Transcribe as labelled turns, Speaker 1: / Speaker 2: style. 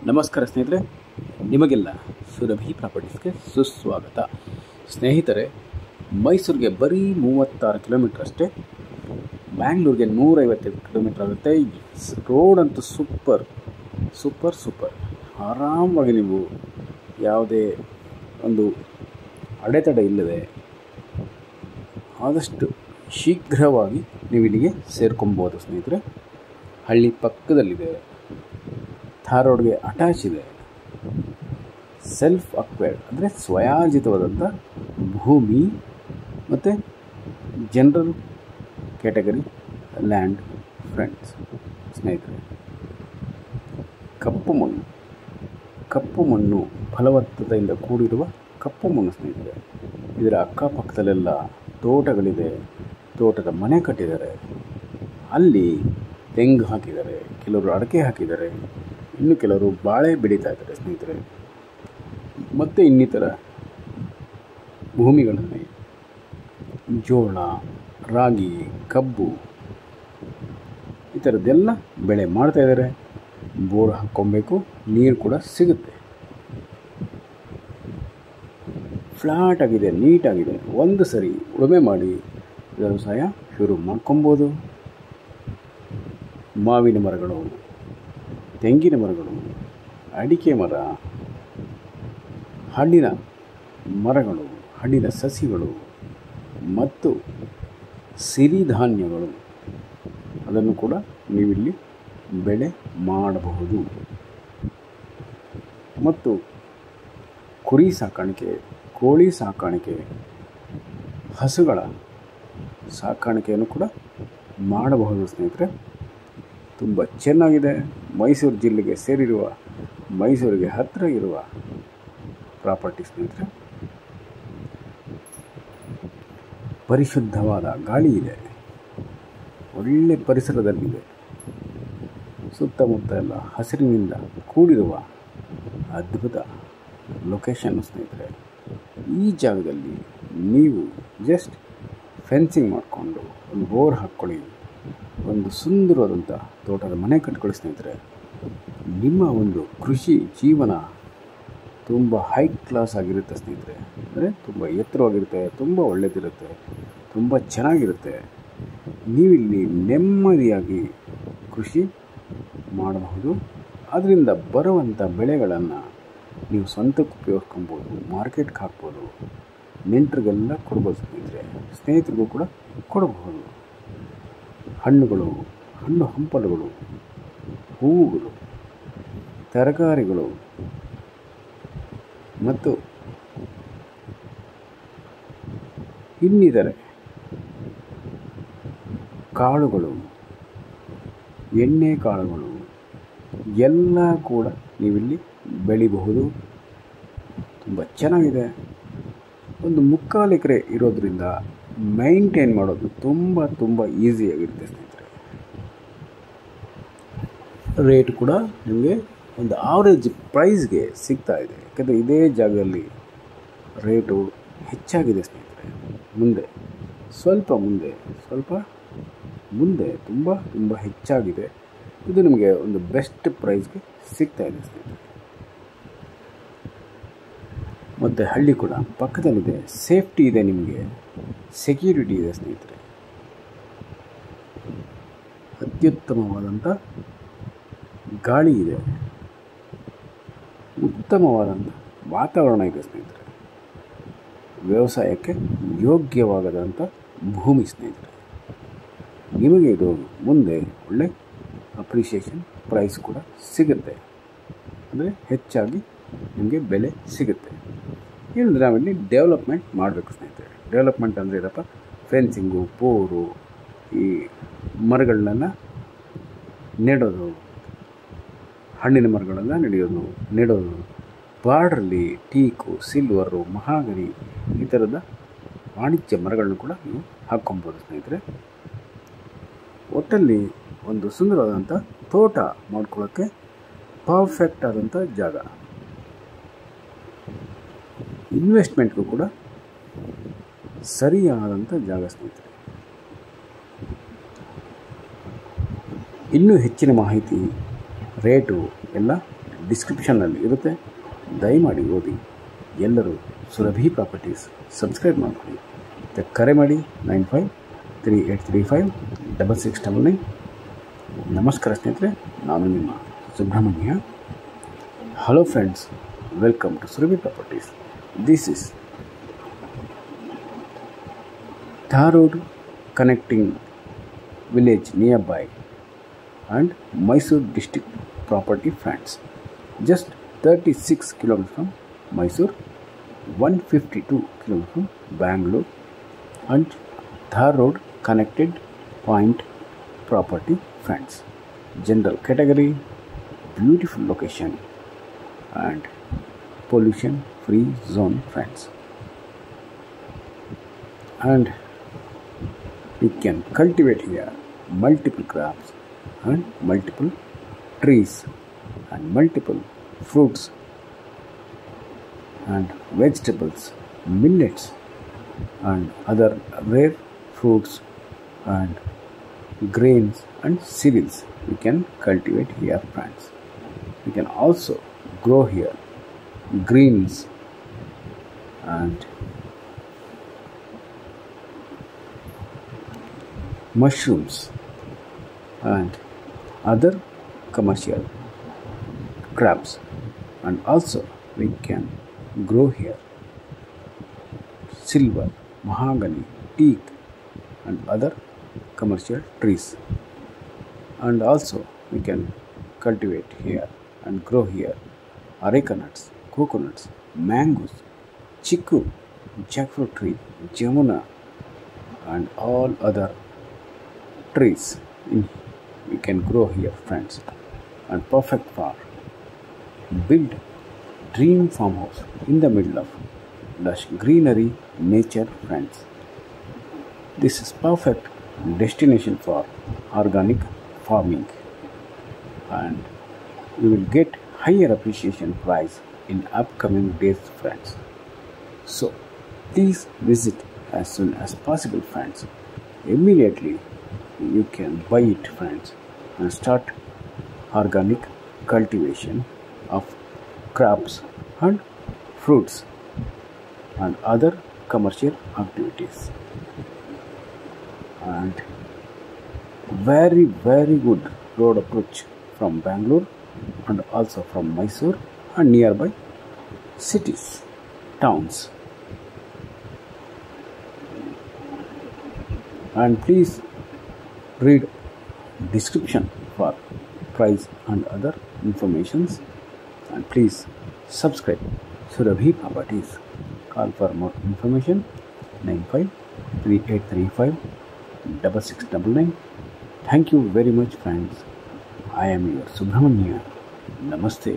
Speaker 1: ನಮಸ್ಕಾರ ಸ್ನೇಹಿತರೆ, ನಿಮಗೆಲ್ಲ ಸುರಭಿ ಪ್ರಾಪರ್ಟೀಸ್ಗೆ ಸುಸ್ವಾಗತ. ಸ್ನೇಹಿತರೆ, ಮೈಸೂರಿಗೆ ಬರೀ 36 ಕಿಲೋಮೀಟ್ರ್ ಅಷ್ಟೇ, ಬ್ಯಾಂಗ್ಳೂರಿಗೆ 155 ಕಿಲೋಮೀಟ್ರ್ ಆಗುತ್ತೆ. ರೋಡ್ ಅಂತೂ ಸೂಪರ್. ಆರಾಮವಾಗಿ ನೀವು ಯಾವುದೇ ಒಂದು ಅಡೆತಡೆ ಇಲ್ಲದೆ ಆದಷ್ಟು ಶೀಘ್ರವಾಗಿ ನೀವು ಇಲ್ಲಿಗೆ ಸೇರ್ಕೊಬೋದು. ಸ್ನೇಹಿತರೆ, ಹಳ್ಳಿ ಪಕ್ಕದಲ್ಲಿದೆ, ಥಾರ್ ರೋಡ್ಗೆ ಅಟ್ಯಾಚ್ ಇದೆ, ಸೆಲ್ಫ್ ಅಕ್ವೈರ್ಡ್ ಅಂದರೆ ಸ್ವಯಾರ್ಜಿತವಾದಂಥ ಭೂಮಿ ಮತ್ತು ಜನರಲ್ ಕ್ಯಾಟಗರಿ ಲ್ಯಾಂಡ್. ಫ್ರೆಂಡ್ಸ್, ಸ್ನೇಹಿತರೆ, ಕಪ್ಪು ಮಣ್ಣು ಫಲವತ್ತತೆಯಿಂದ ಕೂಡಿರುವ ಕಪ್ಪು ಮಣ್ಣು ಸ್ನೇಹಿತರೆ. ಇದರ ಅಕ್ಕಪಕ್ಕದಲ್ಲೆಲ್ಲ ತೋಟಗಳಿದೆ, ತೋಟದ ಮನೆ ಕಟ್ಟಿದ್ದಾರೆ, ಅಲ್ಲಿ ತೆಂಗು ಹಾಕಿದ್ದಾರೆ, ಕೆಲವರು ಅಡಿಕೆ ಹಾಕಿದ್ದಾರೆ, ಇನ್ನು ಕೆಲವರು ಬಾಳೆ ಬೆಳೀತಾ ಇದ್ದಾರೆ ಸ್ನೇಹಿತರೆ. ಮತ್ತು ಇನ್ನಿತರ ಭೂಮಿಗಳಲ್ಲಿ ಜೋಳ, ರಾಗಿ, ಕಬ್ಬು ಈ ಥರದ್ದೆಲ್ಲ ಬೆಳೆ ಮಾಡ್ತಾಯಿದ್ದಾರೆ. ಬೋರ್ ಹಾಕ್ಕೊಬೇಕು, ನೀರು ಕೂಡ ಸಿಗುತ್ತೆ. ಫ್ಲಾಟ್ ಆಗಿದೆ, ನೀಟಾಗಿದೆ. ಒಂದು ಸರಿ ಉಳುಮೆ ಮಾಡಿ ವ್ಯವಸಾಯ ಶುರು ಮಾಡ್ಕೊಬೋದು. ಮಾವಿನ ಮರಗಳು, ತೆಂಗಿನ ಮರಗಳು, ಅಡಿಕೆ ಮರ, ಹಣ್ಣಿನ ಮರಗಳು, ಹಣ್ಣಿನ ಸಸಿಗಳು ಮತ್ತು ಸಿರಿಧಾನ್ಯಗಳು ಅದನ್ನು ಕೂಡ ನೀವಿಲ್ಲಿ ಬೆಳೆ ಮಾಡಬಹುದು. ಮತ್ತು ಕುರಿ ಸಾಕಾಣಿಕೆ, ಕೋಳಿ ಸಾಕಾಣಿಕೆ, ಹಸುಗಳ ಸಾಕಾಣಿಕೆಯನ್ನು ಕೂಡ ಮಾಡಬಹುದು ಸ್ನೇಹಿತರೆ. ತುಂಬ ಚೆನ್ನಾಗಿದೆ. ಮೈಸೂರು ಜಿಲ್ಲೆಗೆ ಸೇರಿರುವ, ಮೈಸೂರಿಗೆ ಹತ್ತಿರ ಇರುವ ಪ್ರಾಪರ್ಟಿ ಸ್ನೇಹಿತರೆ. ಪರಿಶುದ್ಧವಾದ ಗಾಳಿ ಇದೆ, ಒಳ್ಳೆ ಪರಿಸರದಲ್ಲಿದೆ, ಸುತ್ತಮುತ್ತ ಎಲ್ಲ ಹಸಿರಿನಿಂದ ಕೂಡಿರುವ ಅದ್ಭುತ ಲೊಕೇಶನ್ ಸ್ನೇಹಿತರೆ. ಈ ಜಾಗದಲ್ಲಿ ನೀವು ಜಸ್ಟ್ ಫೆನ್ಸಿಂಗ್ ಮಾಡಿಕೊಂಡು ಒಂದು ಬೋರ್ ಹಾಕ್ಕೊಳ್ಳಿ, ಒಂದು ಸುಂದರವಾದಂಥ ತೋಟದ ಮನೆ ಕಟ್ಕೊಳ್ಳಿ ಸ್ನೇಹಿತರೆ. ನಿಮ್ಮ ಒಂದು ಕೃಷಿ ಜೀವನ ತುಂಬ ಹೈ ಕ್ಲಾಸ್ ಆಗಿರುತ್ತೆ ಸ್ನೇಹಿತರೆ. ಅಂದರೆ ತುಂಬ ಎತ್ತರವಾಗಿರುತ್ತೆ, ತುಂಬ ಒಳ್ಳೆಯದಿರುತ್ತೆ, ತುಂಬ ಚೆನ್ನಾಗಿರುತ್ತೆ. ನೀವಿಲ್ಲಿ ನೆಮ್ಮದಿಯಾಗಿ ಕೃಷಿ ಮಾಡಬಹುದು. ಅದರಿಂದ ಬರುವಂಥ ಬೆಳೆಗಳನ್ನು ನೀವು ಸ್ವಂತಕ್ಕೆ ಉಪಯೋಗಿಸ್ಕೊಬೋದು, ಮಾರ್ಕೆಟ್ಗೆ ಹಾಕ್ಬೋದು, ನೆಂಟರಿಗೆಲ್ಲ ಕೊಡ್ಬೋದು ಸ್ನೇಹಿತರೆ. ಸ್ನೇಹಿತರಿಗೂ ಕೂಡ ಕೊಡಬಹುದು. ಹಣ್ಣುಗಳು, ಹಣ್ಣು ಹಂಪಲುಗಳು, ಹೂವುಗಳು, ತರಕಾರಿಗಳು ಮತ್ತು ಇನ್ನಿತರೆ ಕಾಳುಗಳು, ಎಣ್ಣೆ ಕಾಳುಗಳು ಎಲ್ಲ ಕೂಡ ನೀವಿಲ್ಲಿ ಬೆಳಿಬಹುದು. ತುಂಬ ಚೆನ್ನಾಗಿದೆ. ಒಂದು 3/4 ಎಕರೆ ಇರೋದರಿಂದ ಮೈಂಟೈನ್ ಮಾಡೋದು ತುಂಬ ಈಸಿಯಾಗಿರುತ್ತೆ ಸ್ನೇಹಿತರೆ. ರೇಟ್ ಕೂಡ ನಿಮಗೆ ಒಂದು ಆವ್ರೇಜ್ ಪ್ರೈಸ್ಗೆ ಸಿಗ್ತಾ ಇದೆ. ಯಾಕೆಂದರೆ ಇದೇ ಜಾಗದಲ್ಲಿ ರೇಟು ಹೆಚ್ಚಾಗಿದೆ ಸ್ನೇಹಿತರೆ. ಸ್ವಲ್ಪ ಮುಂದೆ ತುಂಬ ಹೆಚ್ಚಾಗಿದೆ. ಇದು ನಿಮಗೆ ಒಂದು ಬೆಸ್ಟ್ ಪ್ರೈಸ್ಗೆ ಸಿಗ್ತಾ ಇದೆ ಸ್ನೇಹಿತರೆ. ಮತ್ತು ಹಳ್ಳಿ ಕೂಡ ಪಕ್ಕದಲ್ಲಿದೆ, ಸೇಫ್ಟಿ ಇದೆ, ನಿಮಗೆ ಸೆಕ್ಯೂರಿಟಿ ಇದೆ ಸ್ನೇಹಿತರೆ. ಅತ್ಯುತ್ತಮವಾದಂಥ ಗಾಳಿ ಇದೆ, ಉತ್ತಮವಾದಂಥ ವಾತಾವರಣ ಇದೆ ಸ್ನೇಹಿತರೆ. ವ್ಯವಸಾಯಕ್ಕೆ ಯೋಗ್ಯವಾಗದಂಥ ಭೂಮಿ ಸ್ನೇಹಿತರೆ. ನಿಮಗೆ ಇದು ಮುಂದೆ ಒಳ್ಳೆ ಅಪ್ರಿಷಿಯೇಷನ್ ಪ್ರೈಸ್ ಕೂಡ ಸಿಗುತ್ತೆ, ಅಂದರೆ ಹೆಚ್ಚಾಗಿ ನಿಮಗೆ ಬೆಲೆ ಸಿಗುತ್ತೆ. ಏನಂದರೆ ನಾವಿಲ್ಲಿ ಡೆವಲಪ್ಮೆಂಟ್ ಮಾಡಬೇಕು ಸ್ನೇಹಿತರೆ. ಡೆವಲಪ್ಮೆಂಟ್ ಅಂದರೆ ಏನಪ್ಪ, ಫೆನ್ಸಿಂಗು, ಬೋರು, ಈ ಮರಗಳನ್ನೆಲ್ಲ ನೆಡೋದು, ಹಣ್ಣಿನ ಮರಗಳೆಲ್ಲ ನೆಡೋದು, ಬಾರ್ಡ್ರಲ್ಲಿ ಟೀಕು, ಸಿಲ್ವರು, ಮಹಾಗನಿ ಈ ಥರದ ವಾಣಿಜ್ಯ ಮರಗಳನ್ನು ಕೂಡ ನೀವು ಹಾಕ್ಕೊಬೋದು ಸ್ನೇಹಿತರೆ. ಒಟ್ಟಲ್ಲಿ ಒಂದು ಸುಂದರವಾದಂಥ ತೋಟ ಮಾಡ್ಕೊಳ್ಳೋಕ್ಕೆ ಪರ್ಫೆಕ್ಟ್ ಆದಂಥ ಜಾಗ. ಇನ್ವೆಸ್ಟ್ಮೆಂಟ್ಗೂ ಕೂಡ ಸರಿಯಾದಂಥ ಜಾಗ ಸ್ನೇಹಿತರೆ. ಇನ್ನೂ ಹೆಚ್ಚಿನ ಮಾಹಿತಿ, ರೇಟು ಎಲ್ಲ ಡಿಸ್ಕ್ರಿಪ್ಷನ್ನಲ್ಲಿ ಇರುತ್ತೆ, ದಯಮಾಡಿ ಓದಿ. ಎಲ್ಲರೂ ಸುರಭಿ ಪ್ರಾಪರ್ಟೀಸ್ ಸಬ್ಸ್ಕ್ರೈಬ್ ಮಾಡಿಕೊಳ್ಳಿ. ಕರೆ ಮಾಡಿ 9538356699. ನಮಸ್ಕಾರ ಸ್ನೇಹಿತರೆ, ನಾನು ನಿಮ್ಮ Subrahmanya. Hello friends, welcome to Surabhi properties. This is Thar Road connecting village nearby and Mysore district property friends. Just 36 km from Mysore, 152 km from Bangalore, and Thar Road connected point property friends. General category, beautiful location and pollution free zone friends. And we can cultivate here multiple crops and multiple trees and multiple fruits and vegetables, millets and other rare fruits and grains and cereals we can cultivate here friends. We can also grow here greens and mushrooms and other commercial crops, and also we can grow here silver, mahogany, teak and other commercial trees, and also we can cultivate here and grow here areca nuts, coconuts, mangoes, chiku, jackfruit tree, jamuna and all other trees we can grow here friends, and perfect for build dream farmhouse in the middle of lush greenery nature friends. This is perfect destination for organic farming, and you will get higher appreciation price in upcoming days friends. So please visit as soon as possible friends. Immediately you can buy it friends and start organic cultivation of crops and fruits and other commercial activities. And very good road approach from Bangalore and also from Mysore and nearby cities, towns. And please read description for price and other informations, and please subscribe Surabhi Properties. Call for more information 9538356699. Thank you very much friends. I am your Subramanya. Namaste.